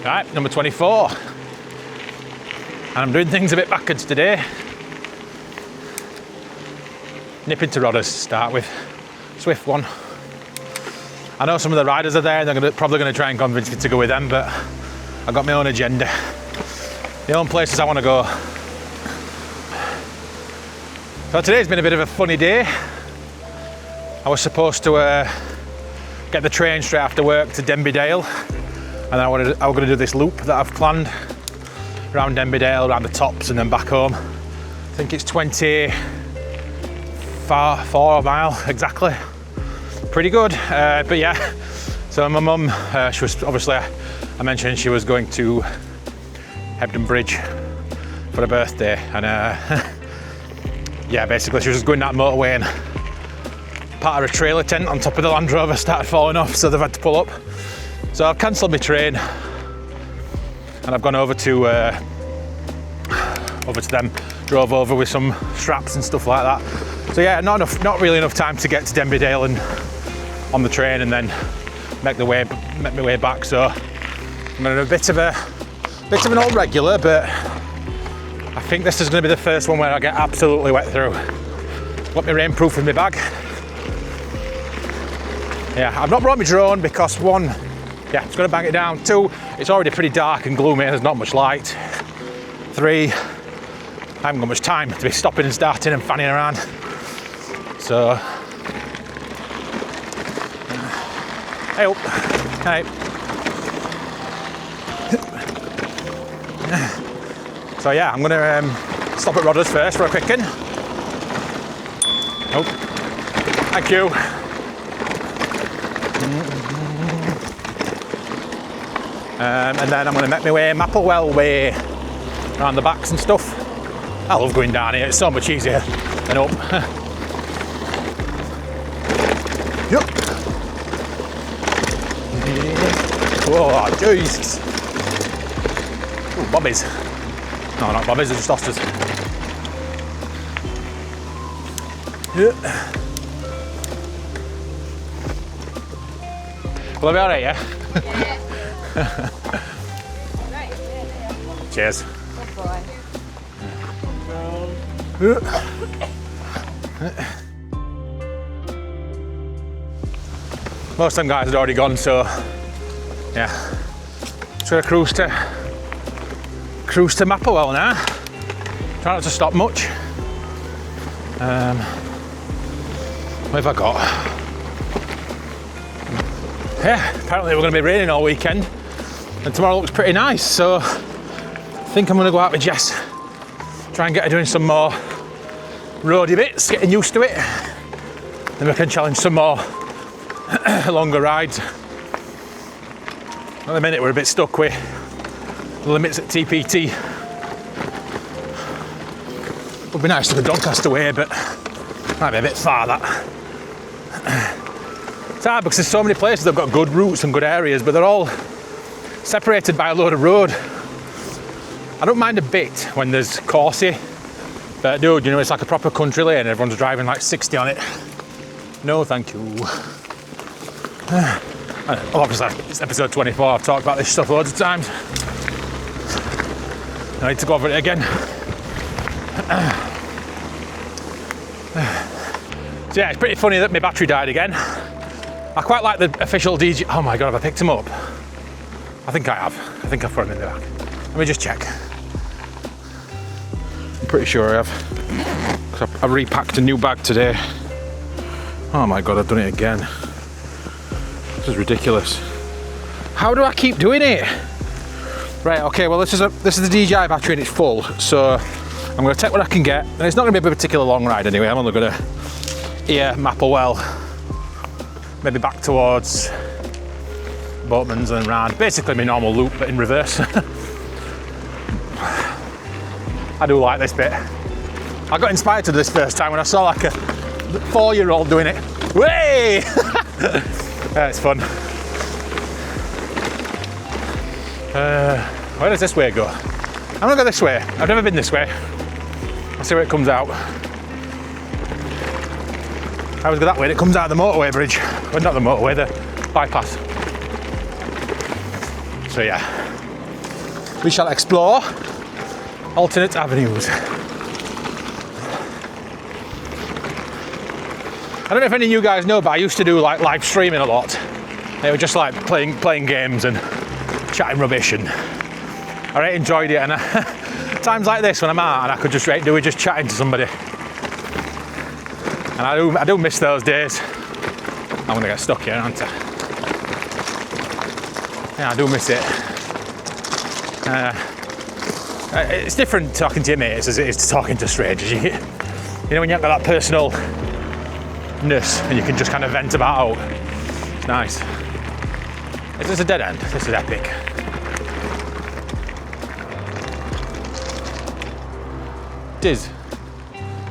Right, number 24. And I'm doing things a bit backwards today. Nipping to Rodders to start with. Swift one. I know some of the riders are there and they're probably going to try and convince me to go with them, but I've got my own agenda. The own places I want to go. So today's been a bit of a funny day. I was supposed to get the train straight after work to Denbydale, and I was going to do this loop that I've planned around Denbydale, around the tops, and then back home. I think it's 24 mile exactly. Pretty good, but yeah. So my mum, she was obviously, I mentioned she was going to Hebden Bridge for her birthday, and yeah, basically she was going down the motorway and part of a trailer tent on top of the Land Rover started falling off, so they've had to pull up. So I've cancelled my train and I've gone over to them, drove over with some straps and stuff like that. So yeah, not really enough time to get to Denbydale and on the train and then make my way back. So I'm going to do a bit of an old regular, but I think this is going to be the first one where I get absolutely wet through. Got my rainproof in my bag. Yeah, I've not brought my drone because one, yeah, it's going to bang it down. Two, it's already pretty dark and gloomy, there's not much light. Three, I haven't got much time to be stopping and starting and fanning around. So, hey up, hey. So yeah, I'm going to stop at Rodders first for a quicken. Oh, thank you. And then I'm going to make my way Mapplewell way around the backs and stuff. I love going down here, it's so much easier than up. Yup. Whoa, Jesus. Ooh, bobbies. No, not bobbies, they're just osters. Yeah. Will I be alright, yeah? Yeah. Right, cheers. Good boy. Most of them guys had already gone, so yeah. Just gonna cruise to Mapplewell now. Try not to stop much. What have I got? Yeah, apparently we're going to be raining all weekend and tomorrow looks pretty nice, so I think I'm going to go out with Jess, try and get her doing some more roady bits, getting used to it, then we can challenge some more longer rides. At the minute we're a bit stuck with the limits at TPT. Would be nice to go Doncaster way, but might be a bit far that. It's hard because there's so many places that have got good routes and good areas, but they're all separated by a load of road. I don't mind a bit when there's coursey, but dude, you know, it's like a proper country lane and everyone's driving like 60 on it. No, thank you. Obviously, it's episode 24, I've talked about this stuff loads of times. I need to go over it again. So yeah, it's pretty funny that my battery died again. I quite like the official DJI. Oh my god, have I picked him up? I think I have. I think I've put him in the bag. Let me just check. I'm pretty sure I have. 'Cause I repacked a new bag today. Oh my god, I've done it again. This is ridiculous. How do I keep doing it? Right, okay, well this is the DJI battery and it's full, so I'm going to take what I can get. And it's not going to be a particular long ride anyway. I'm only going to Mapplewell, maybe back towards Boatman's and round. Basically my normal loop, but in reverse. I do like this bit. I got inspired to do this first time when I saw like a 4-year-old doing it. Way! Yeah, it's fun. Where does this way go? I'm gonna go this way. I've never been this way. I'll see where it comes out. I always go that way, it comes out of the motorway bridge. Well, not the motorway, the bypass. So yeah, we shall explore alternate avenues. I don't know if any of you guys know, but I used to do like live streaming a lot. It was just like playing games and chatting rubbish, and I really enjoyed it. And times like this when I'm out and I could just do it just chatting to somebody, and I do miss those days. I'm gonna get stuck here, aren't I? Yeah, I do miss it. It's different talking to your mates as it is to talking to strangers. You know, when you have got that personalness and you can just kind of vent about out. It's nice. Is this a dead end? This is epic. It is.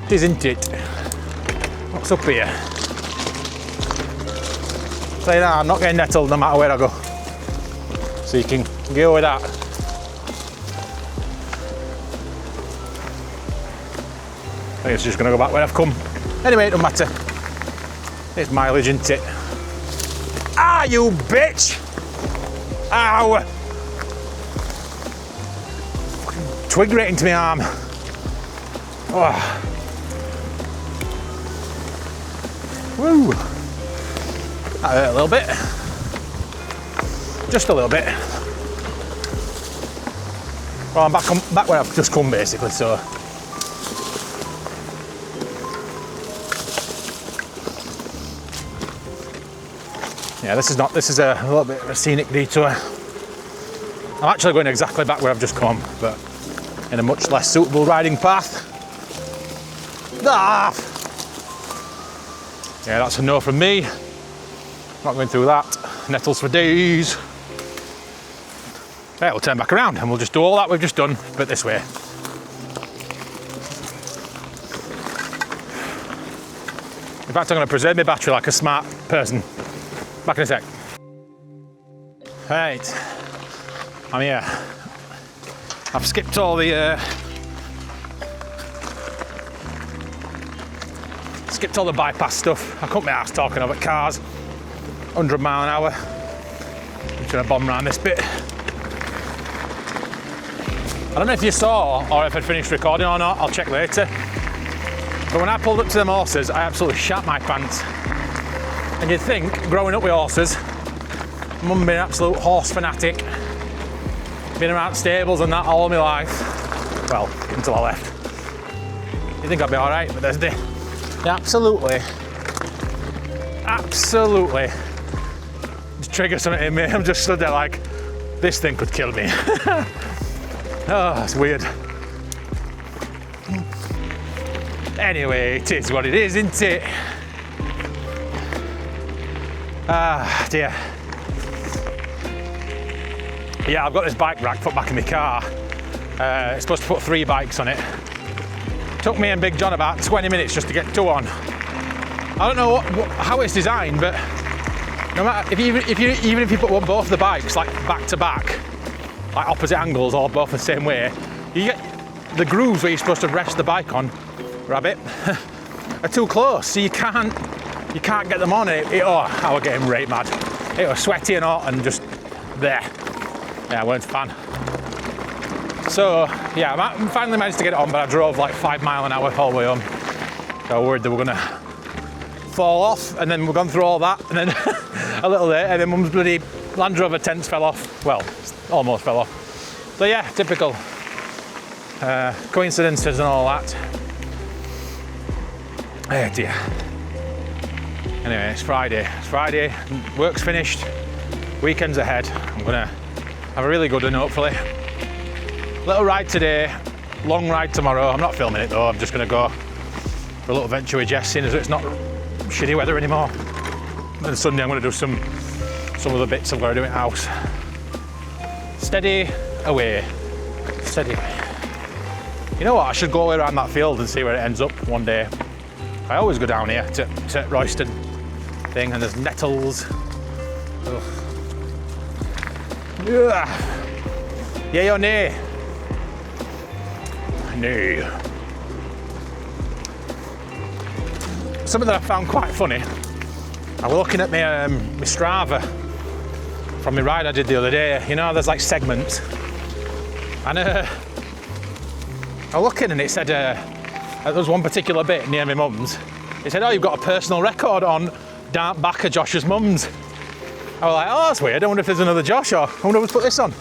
It is, isn't it? What's up here? Say that, I'm not getting nettled no matter where I go. So you can go with that. I think it's just going to go back where I've come. Anyway, it don't matter. It's mileage, isn't it? Ah, you bitch! Ow! Fucking twig right into my arm. Oh. Woo! That hurt a little bit. Just a little bit. Well, I'm back where I've just come basically, so. Yeah, this is a little bit of a scenic detour. I'm actually going exactly back where I've just come, but in a much less suitable riding path. Ah! Yeah, that's a no from me. Not going through that. Nettles for days. Yeah, we'll turn back around and we'll just do all that we've just done, but this way. In fact, I'm going to preserve my battery like a smart person. Back in a sec. Right, I'm here. I've skipped all the bypass stuff. I cut my ass talking over cars, 100 mile an hour. I'm trying to bomb around this bit. I don't know if you saw or if I'd finished recording or not, I'll check later. But when I pulled up to them horses, I absolutely shat my pants. And you'd think, growing up with horses, Mum being an absolute horse fanatic, been around stables and that all my life, well, until I left. You think I'd be alright, but there's the absolutely just trigger something in me. I'm just stood there like, this thing could kill me. Oh, it's weird. Anyway, it is what it is, isn't it? Ah, dear. Yeah, I've got this bike rack put back in my car. It's supposed to put 3 bikes on it. Took me and Big John about 20 minutes just to get 2 on. I don't know how it's designed, but no matter even if you put both the bikes like back to back, like opposite angles or both the same way, you get the grooves where you're supposed to rest the bike on, rabbit, are too close, so you can't get them on. Oh, I was getting right mad. It was sweaty and hot and just there. Yeah, I weren't a fan. So yeah, I finally managed to get it on, but I drove like 5 miles an hour all the way home. So I was worried they were gonna fall off, and then we've gone through all that, and then a little later, and then Mum's bloody Land Rover tents fell off. Well, almost fell off. So yeah, typical coincidences and all that. Oh dear. Anyway, it's Friday. Work's finished. Weekend's ahead. I'm gonna have a really good one, hopefully. Little ride today, long ride tomorrow. I'm not filming it though. I'm just gonna go for a little venture with Jess, seeing as it's not shitty weather anymore. And then Sunday I'm gonna do some other bits I've got to do in house. Steady away. Steady away. You know what? I should go around that field and see where it ends up one day. I always go down here to Royston thing, and there's nettles. Ugh. Yay or nay? Nay. Something that I found quite funny. I was looking at my Strava from my ride I did the other day. You know, there's like segments. And I was looking and it said, there was one particular bit near my mum's. It said, oh, you've got a personal record on down back of Josh's mum's. I was like, oh, that's weird. I wonder if there's another Josh, or I wonder who's put this on.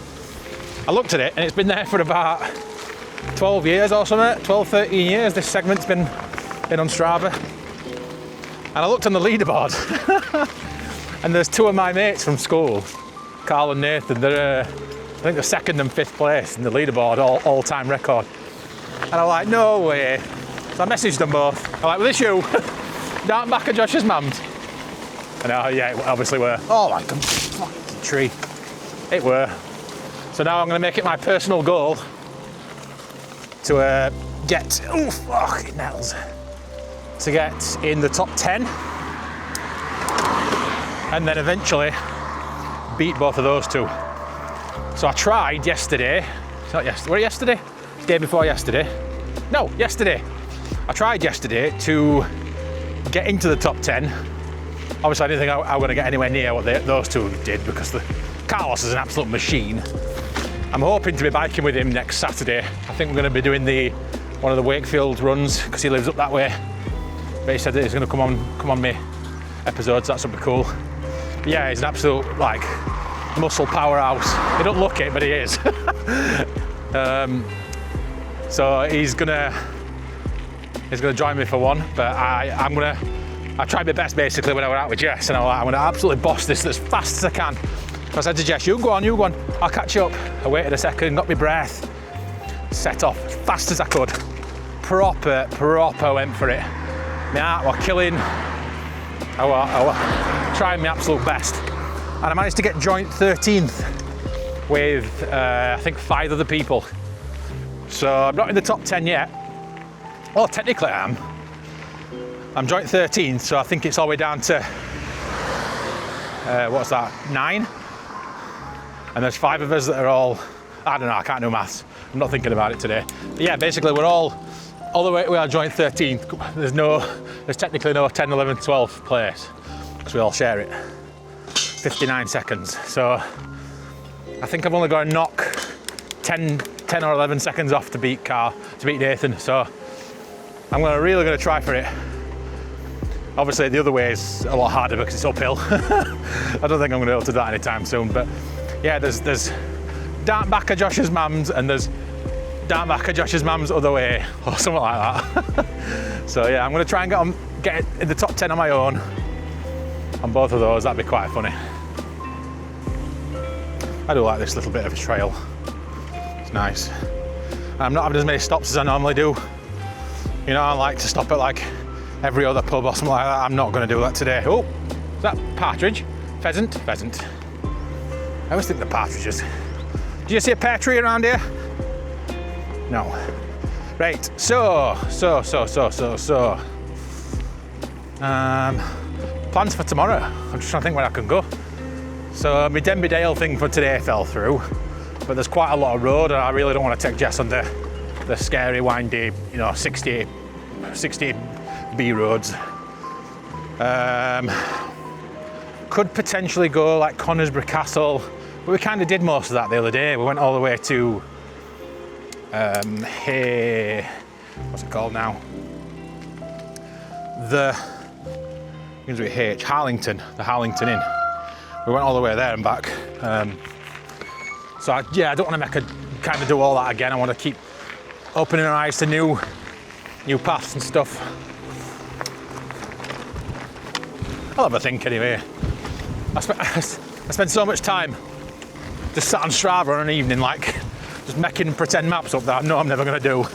I looked at it and it's been there for about 12 years or something, 12, 13 years. This segment's been on Strava. And I looked on the leaderboard and there's two of my mates from school, Carl and Nathan. They're, I think they're 2nd and 5th place in the leaderboard, all-time record. And I'm like, no way. So I messaged them both. I'm like, well, this you? Down back of Josh's mum's. And yeah, it obviously were. Oh, like a fucking tree. It were. So now I'm going to make it my personal goal to get, oh fuck, it nails, to get in the top 10 and then eventually beat both of those two. So I tried yesterday, it's not yesterday, yesterday? Day before yesterday? No, yesterday. I tried yesterday to get into the top 10. Obviously I didn't think I was going to get anywhere near what those two did because Carlos is an absolute machine. I'm hoping to be biking with him next Saturday. I think we're going to be doing one of the Wakefield runs because he lives up that way. But he said that he's going to come on me episodes. That's going to be cool. But yeah, he's an absolute like muscle powerhouse. He don't look it, but he is. So he's gonna join me for one. But I tried my best basically when I went out with Jess, and I'm gonna absolutely boss this as fast as I can. I said to Jess, you go on, I'll catch you up. I waited a second, got my breath, set off as fast as I could. Proper went for it. My heart was killing. I was trying my absolute best. And I managed to get joint 13th with, I think, 5 other people. So I'm not in the top 10 yet. Well, technically I am. I'm joint 13th, so I think it's all the way down to, what's that, 9? And there's 5 of us that are all, I don't know, I can't do maths. I'm not thinking about it today. But yeah, basically we're all the way we are joint 13th. There's technically no 10, 11, 12th place because we all share it. 59 seconds. So I think I've only got to knock 10 or 11 seconds off to beat Nathan. So I'm really going to try for it. Obviously the other way is a lot harder because it's uphill. I don't think I'm going to be able to do that anytime soon. But yeah, there's down back of Josh's mum's and there's down back of Josh's mum's other way or something like that. So yeah, I'm going to try and get in the top 10 on my own on both of those. That'd be quite funny. I do like this little bit of a trail. It's nice. I'm not having as many stops as I normally do. You know, I like to stop at like every other pub or something like that. I'm not going to do that today. Oh, is that partridge? Pheasant? Pheasant. I always think they're partridges. Do you see a pear tree around here? No. Right, so. Plans for tomorrow. I'm just trying to think where I can go. So my Denby Dale thing for today fell through, but there's quite a lot of road and I really don't want to take Jess on the scary, windy, 60 B roads. Could potentially go like Conisbrough Castle, but we kind of did most of that the other day. We went all the way to what's it called now? Begins with H, Harlington, the Harlington Inn. We went all the way there and back. So I don't want to kind of do all that again. I want to keep opening our eyes to new paths and stuff. I'll have a think anyway. I spent so much time just sat on Strava on an evening, like just making pretend maps up that I know I'm never going to do.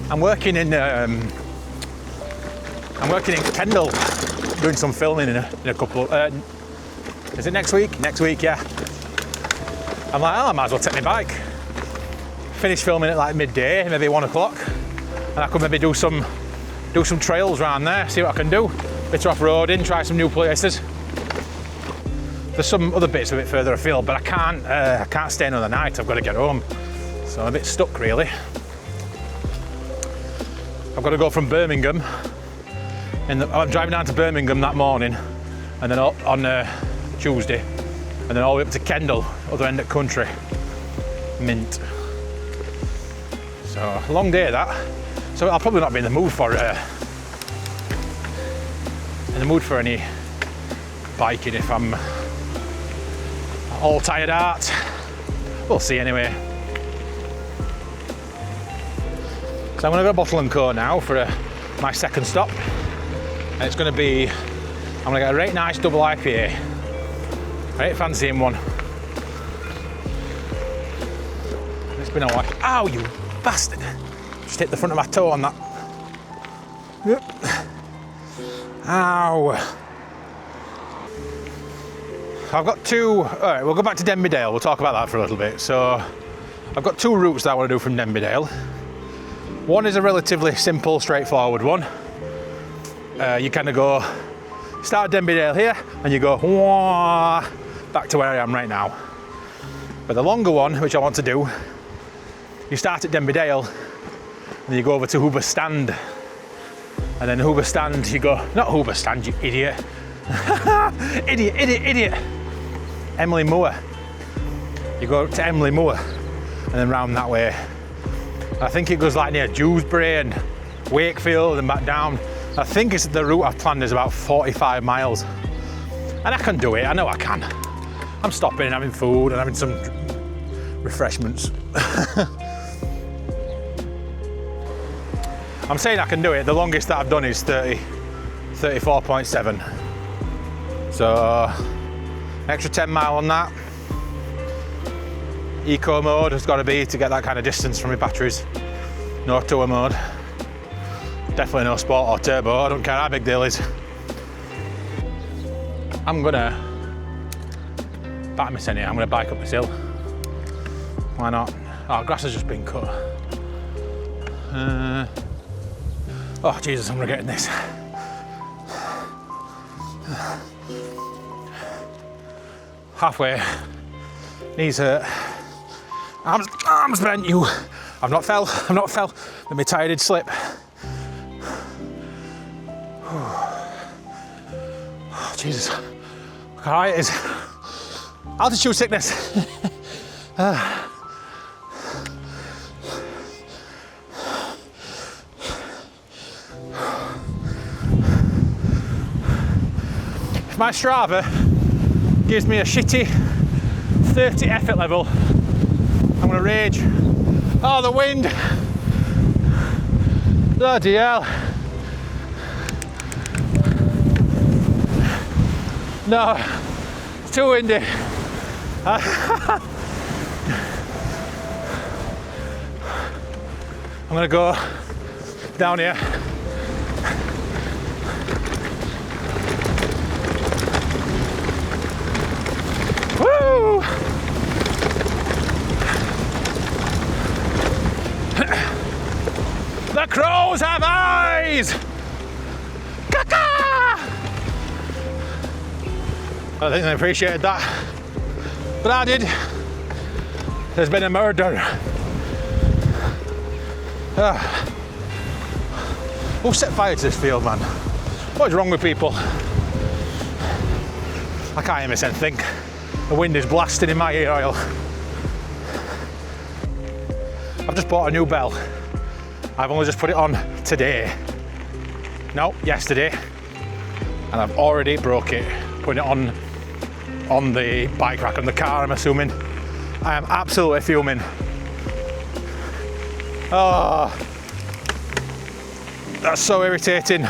I'm working in Kendal, doing some filming in a couple. Is it next week? Next week, yeah. I'm like, I might as well take my bike. Finish filming at like midday, maybe 1 o'clock, and I could maybe do some trails around there, see what I can do. Bit of off-roading, try some new places. There's some other bits a bit further afield, but I can't stay another night. I've got to get home, so I'm a bit stuck really. I've got to go from Birmingham. I'm driving down to Birmingham that morning, and then on Tuesday, and then all the way up to Kendal, other end of the country. mint. So, long day that. So I'll probably not be in the mood for any biking if I'm all tired out. We'll see anyway. So I'm going to go to Bottle & Co now for my second stop. And it's going to be, I'm going to get a right nice double IPA. Right, fancying one. It's been a while. Ow, you bastard! Just hit the front of my toe on that. Yep. Ow. I've got two, alright, we'll go back to Denbydale, we'll talk about that for a little bit. So, I've got two routes that I want to do from Denbydale. One is a relatively simple, straightforward one. You kind of go, start at Denbydale here, and you go wah, back to where I am right now. But the longer one, which I want to do, you start at Denbydale, and you go over to Hoover Stand. And then Hoover Stand, you go, not Hoover Stand, you idiot. idiot. Emily Moor. You go to Emily Moor, and then round that way. I think it goes like near Dewsbury and Wakefield and back down. I think it's the route I've planned is about 45 miles. And I can do it, I know I can. I'm stopping and having food and having some refreshments. I'm saying I can do it. The longest that I've done is 34.7. So, extra 10 mile on that. Eco mode has got to be to get that kind of distance from my batteries. No tour mode. Definitely no sport or turbo. I don't care how big the hill is. I'm gonna back my senny. I'm gonna bike up this hill. Why not? Oh, grass has just been cut. Oh Jesus, I'm regretting this. Halfway, knees hurt, arms bent. You, I've not fell. Let me tired did slip. Oh, Jesus, look how high it is. Altitude sickness. If my Strava gives me a shitty 30 effort level, I'm gonna rage. Oh, the wind! Bloody hell! No, it's too windy. I'm gonna go down here. Woo! The crows have eyes! Caca! I think they appreciated that. But I did. There's been a murder. Who set fire to this field, man? What's wrong with people? I can't hear myself think. The wind is blasting in my ear oil. I've just bought a new bell. I've only just put it on today. No, yesterday. And I've already broke it. Putting it on the bike rack on the car, I'm assuming. I am absolutely fuming. Oh, that's so irritating.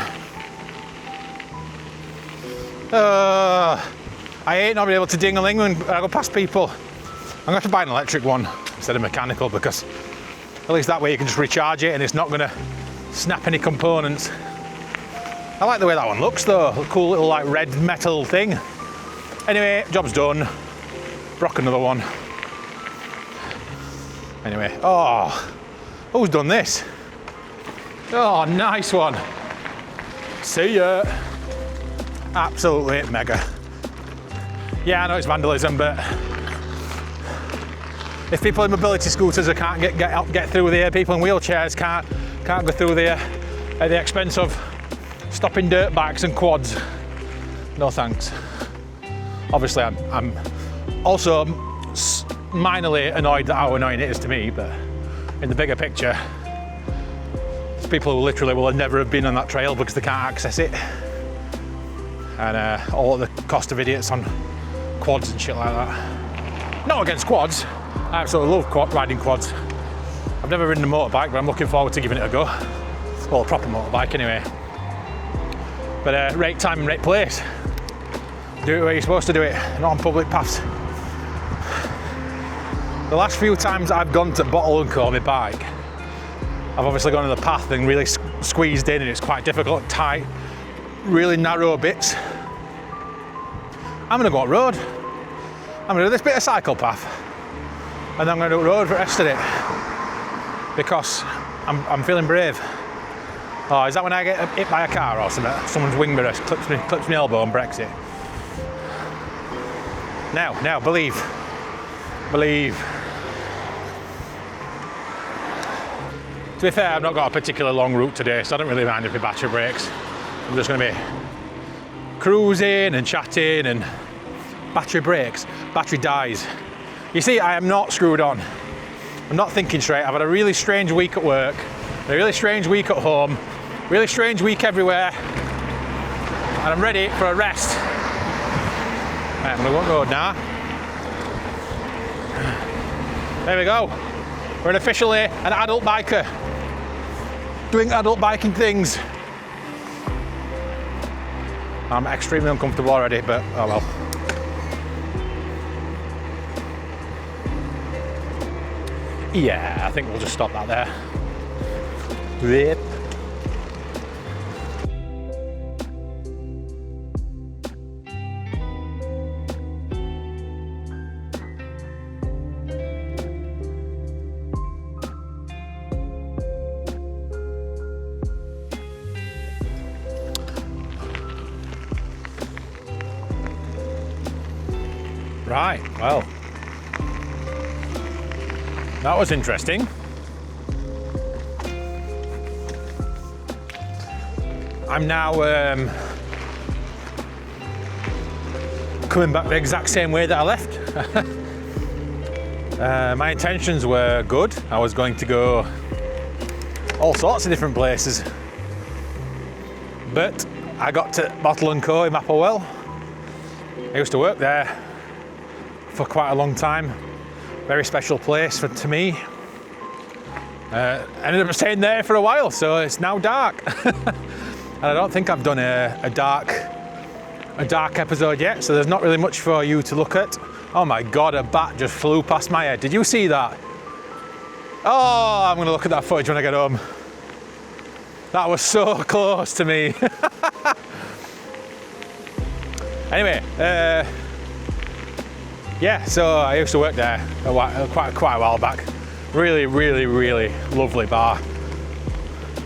I hate not being able to ding-a-ling when I go past people. I'm gonna have to buy an electric one instead of mechanical, because at least that way you can just recharge it and it's not gonna snap any components. I like the way that one looks though, a cool little like red metal thing. Anyway, job's done. Broke another one. Anyway, oh, who's done this? Oh, nice one. See ya. Absolutely mega. Yeah, I know it's vandalism, but if people in mobility scooters can't get through there, people in wheelchairs can't go through there at the expense of stopping dirt bikes and quads. No thanks. Obviously, I'm also minorly annoyed at how annoying it is to me, but in the bigger picture, there's people who literally will never have been on that trail because they can't access it. And all at the cost of idiots on quads and shit like that. Not against quads, I absolutely love riding quads. I've never ridden a motorbike, but I'm looking forward to giving it a go. Well, a proper motorbike anyway. But rate time and rate place. Do it where you're supposed to do it, not on public paths. The last few times I've gone to Bottle & Co, my bike, I've obviously gone on the path and really squeezed in, and it's quite difficult, tight, really narrow bits. I'm gonna go on road. I'm gonna do this bit of cycle path, and then I'm gonna do road for the rest of it, because I'm feeling brave. Oh, is that when I get hit by a car or something? Someone's wing mirror clips my elbow and breaks it. Now, believe. To be fair, I've not got a particularly long route today, so I don't really mind if my battery breaks. I'm just going to be cruising and chatting, and battery breaks, battery dies. You see, I am not screwed on. I'm not thinking straight. I've had a really strange week at work, a really strange week at home, really strange week everywhere, and I'm ready for a rest. Right, I'm going to go on road now. There we go. We're officially an adult biker, doing adult biking things. I'm extremely uncomfortable already, but oh well. Yeah, I think we'll just stop that there. Yep. Right, well, that was interesting. I'm now coming back the exact same way that I left. My intentions were good. I was going to go all sorts of different places, but I got to Bottle & Co in Mapplewell. I used to work there for quite a long time. Very special place to me. Ended up staying there for a while, so it's now dark. And I don't think I've done a dark episode yet, so there's not really much for you to look at. Oh my God, a bat just flew past my head. Did you see that? Oh, I'm gonna look at that footage when I get home. That was so close to me. Anyway, yeah, so I used to work there quite a while back. Really, really, really lovely bar.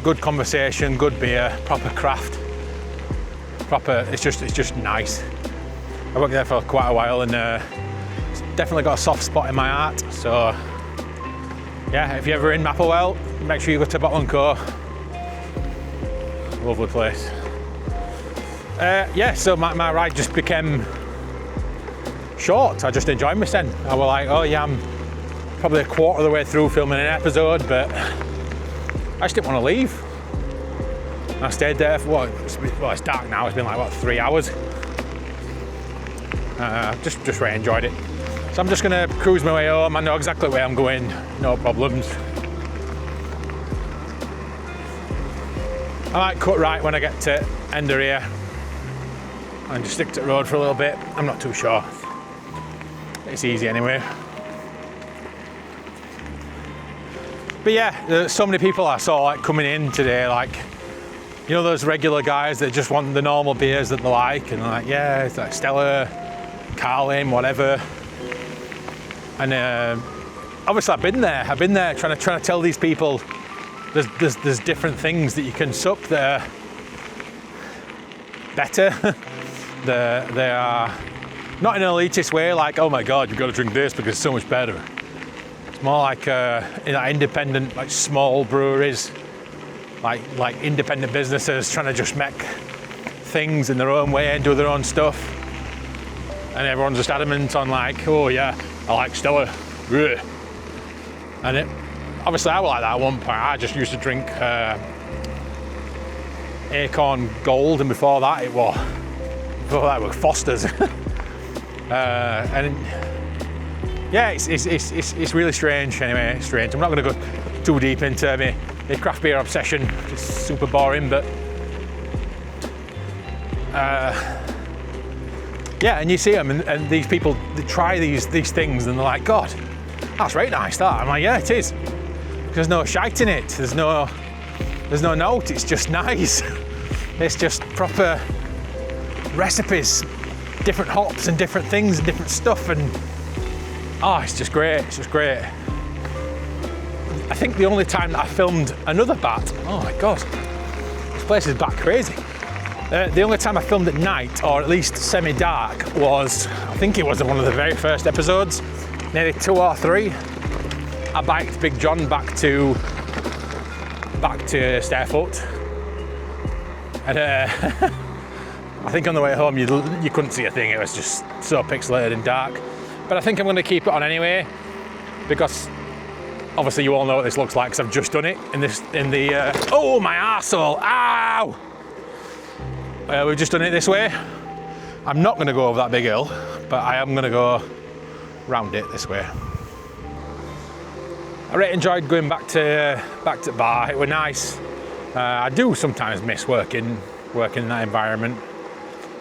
Good conversation, good beer, proper craft. It's just nice. I worked there for quite a while, and it's definitely got a soft spot in my heart. So yeah, if you're ever in Mapplewell, make sure you go to Bottle & Co. Lovely place. Yeah, so my ride just became short. I just enjoyed myself. I was like, oh yeah, I'm probably a quarter of the way through filming an episode, but I just didn't want to leave. And I stayed there for well, it's dark now. It's been like what, 3 hours. Just really enjoyed it. So I'm just gonna cruise my way home. I know exactly where I'm going. No problems. I might cut right when I get to end of here and just stick to the road for a little bit. I'm not too sure. It's easy anyway. But yeah, there's so many people I saw like coming in today, like, you know, those regular guys that just want the normal beers that they like, and like, yeah, it's like Stella, Carlin, whatever. And obviously I've been there trying to tell these people there's different things that you can sup that are better. They are not in an elitist way, like, oh my God, you've got to drink this because it's so much better. It's more like independent, like small breweries, like independent businesses trying to just make things in their own way and do their own stuff. And everyone's just adamant on like, oh yeah, I like Stella. Ugh. And it, obviously I was like that at one point. I just used to drink Acorn Gold, and before that it was Foster's. And yeah, it's really strange. Anyway, it's strange. I'm not going to go too deep into my craft beer obsession. It's super boring, but yeah. And you see them, and these people, they try these things, and they're like, God, that's right nice. That I'm like, yeah, it is. There's no shite in it. There's no note. It's just nice. It's just proper recipes, different hops and different things and different stuff, and oh, it's just great. It's just great. I think the only time that I filmed another bat, oh my God, this place is bat crazy. The only time I filmed at night, or at least semi-dark, was, I think it was one of the very first episodes, maybe 2 or 3. I biked Big John back to Stairfoot, and I think on the way home you couldn't see a thing. It was just so pixelated and dark. But I think I'm going to keep it on anyway, because obviously you all know what this looks like, because I've just done it in the oh, my arsehole, ow! We've just done it this way. I'm not going to go over that big hill, but I am going to go round it this way. I really enjoyed going back to bar. It was nice. I do sometimes miss working in that environment.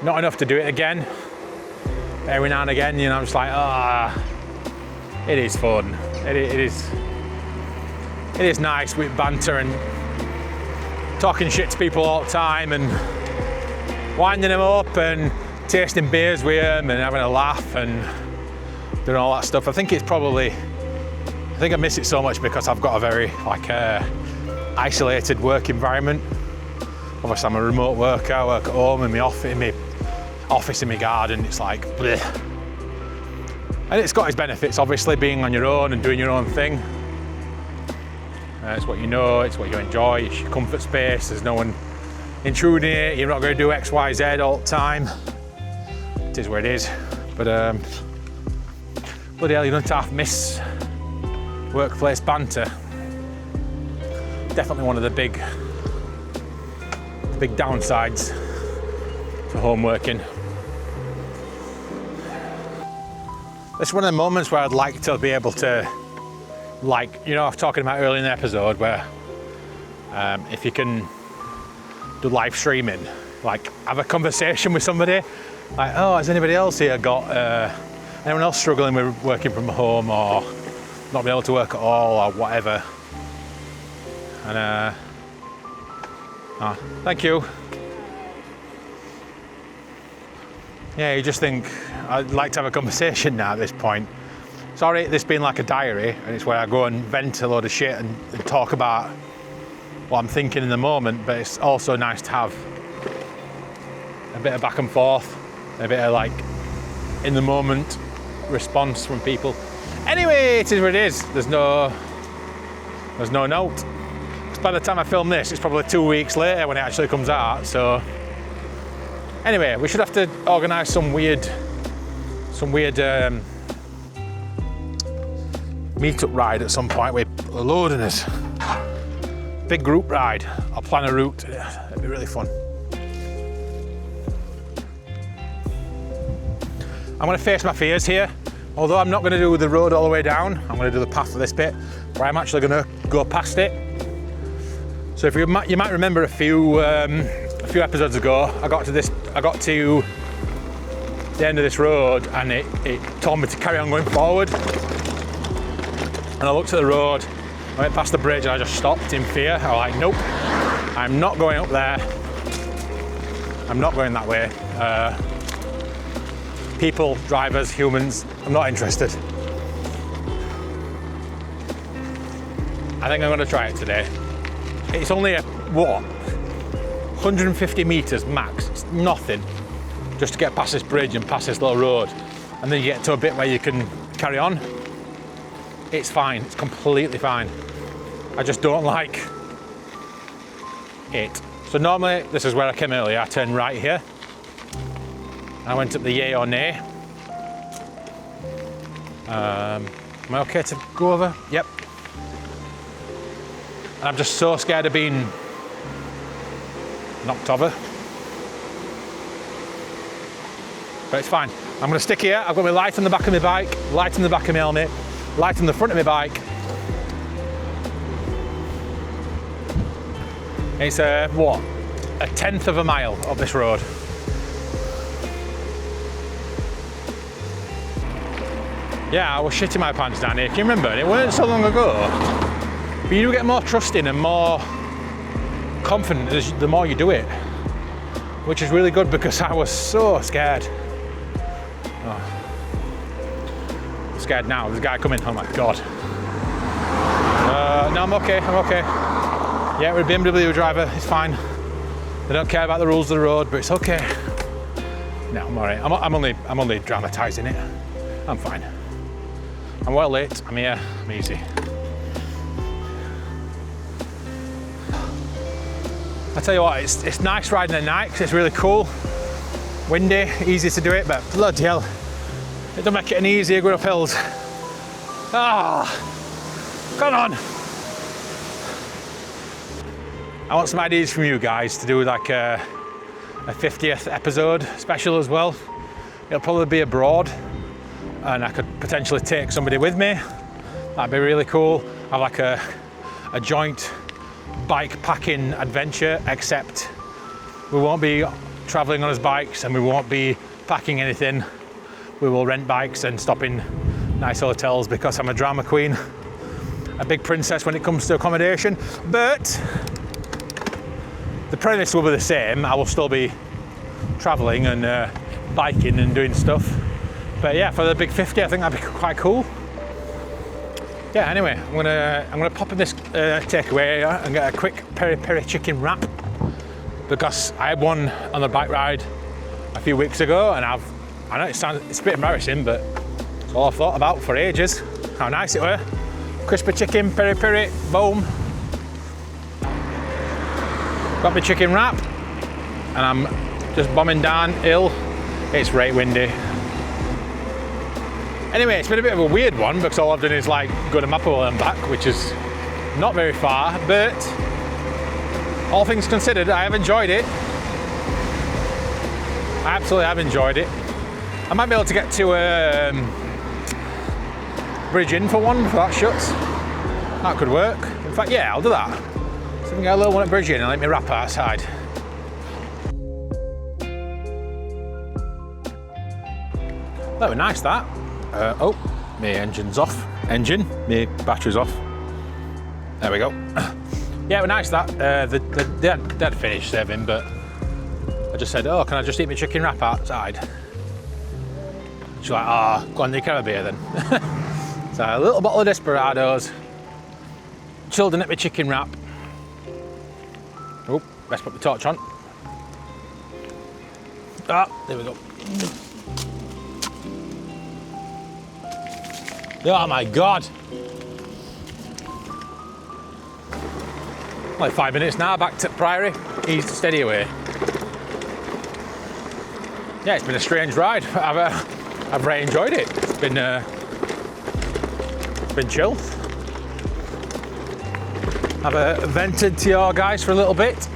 Not enough to do it again. Every now and again, you know, I'm just like, it is fun. It is nice with banter and talking shit to people all the time and winding them up and tasting beers with them and having a laugh and doing all that stuff. I think I miss it so much because I've got a very isolated work environment. Obviously I'm a remote worker. I work at home in my office in my garden. It's like bleh. And it's got its benefits, obviously, being on your own and doing your own thing. It's what you know, it's what you enjoy, it's your comfort space. There's no one intruding it. You're not going to do X, Y, Z all the time. It is what it is. But bloody hell, you don't have to miss workplace banter. Definitely one of the big downsides to home working. This is one of the moments where I'd like to be able to, like, you know, I was talking about earlier in the episode where if you can do live streaming, like have a conversation with somebody, like, oh, has anybody else here got anyone else struggling with working from home or not being able to work at all or whatever? And thank you. Yeah, you just think, I'd like to have a conversation now at this point. Sorry, this being like a diary, and it's where I go and vent a load of shit and talk about what I'm thinking in the moment, but it's also nice to have a bit of back and forth, a bit of like in the moment response from people. Anyway, it is what it is. There's no note. By the time I film this, it's probably 2 weeks later when it actually comes out, so anyway, we should have to organise some weird meet-up ride at some point with a load of us. Big group ride. I'll plan a route. It'd be really fun. I'm going to face my fears here. Although I'm not going to do the road all the way down, I'm going to do the path for this bit, where I'm actually going to go past it. So if you might remember a few episodes ago, I got to the end of this road and it told me to carry on going forward. And I looked at the road, I went past the bridge and I just stopped in fear. I was like, nope, I'm not going up there. I'm not going that way. People, drivers, humans, I'm not interested. I think I'm going to try it today. It's only 150 metres max, it's nothing, just to get past this bridge and past this little road. And then you get to a bit where you can carry on. It's fine, it's completely fine. I just don't like it. So normally, this is where I came earlier, I turned right here. I went up the Yea or Neigh. Am I okay to go over? Yep. And I'm just so scared of being knocked over. But it's fine. I'm gonna stick here. I've got my light on the back of my bike, light on the back of my helmet, light on the front of my bike. It's what? A 1/10 of a mile up this road. Yeah, I was shitting my pants down here. Can you remember? It weren't so long ago. But you do get more trusting and more confident the more you do it. Which is really good because I was so scared. Oh. I'm scared now. There's a guy coming. Oh my God. No, I'm okay. I'm okay. Yeah, we're a BMW driver. It's fine. They don't care about the rules of the road, but it's okay. No, I'm alright. I'm only dramatising it. I'm fine. I'm well late. I'm here. I'm easy. I tell you what, it's nice riding at night because it's really cool. Windy, easy to do it, but bloody hell, it don't make it any easier going up hills. Ah, come on. I want some ideas from you guys to do like a 50th episode special as well. It'll probably be abroad and I could potentially take somebody with me. That'd be really cool. Have like a joint bike packing adventure, except we won't be traveling on his bikes and we won't be packing anything. We will rent bikes and stop in nice hotels because I'm a drama queen, a big princess when it comes to accommodation. But the premise will be the same. I will still be traveling and biking and doing stuff. But yeah, for the big 50, I think that'd be quite cool. Yeah, anyway, I'm gonna pop in this takeaway and get a quick peri-peri chicken wrap because I had one on the bike ride a few weeks ago, and I know it's a bit embarrassing, but it's all I've thought about for ages. How nice it were. Crispy chicken, peri-peri, boom. Got my chicken wrap, and I'm just bombing downhill. It's right windy. Anyway, it's been a bit of a weird one because all I've done is like go to Mapplewell and back, which is not very far, but all things considered, I have enjoyed it. I absolutely have enjoyed it. I might be able to get to Bridge Inn for one before that shuts. That could work. In fact, yeah, I'll do that. So we can get a little one at Bridge Inn and let me wrap outside. That was nice, that. Oh, my engine's off. My battery's off. There we go. Yeah, it was nice that. They had finished serving, but I just said, oh, can I just eat my chicken wrap outside? She's like, oh, go on, you can have a beer then. So a little bottle of Desperados, chilled in at my chicken wrap. Oh, best put the torch on. Ah, there we go. Oh my God. Like 5 minutes now, back to Priory. Easy, steady away. Yeah, it's been a strange ride. I've really enjoyed it. It's been chill. I've vented to you guys for a little bit.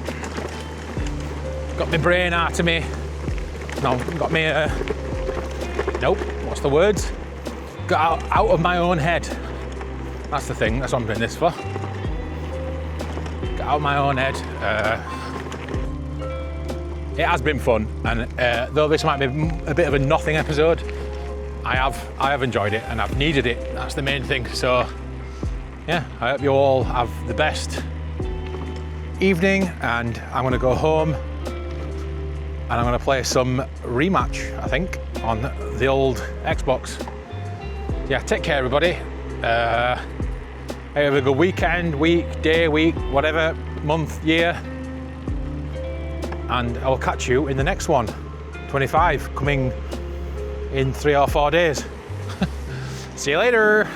Got my brain out of me. No, got me. Nope. What's the words? Got out of my own head. That's the thing. That's what I'm doing this for. Got out of my own head. It has been fun, and though this might be a bit of a nothing episode, I have enjoyed it and I've needed it. That's the main thing. So yeah, I hope you all have the best evening, and I'm going to go home and I'm going to play some rematch, I think, on the old Xbox. Yeah, take care, everybody. Have a good weekend, week, day, week, whatever, month, year. And I will catch you in the next one, 25, coming in 3 or 4 days. See you later.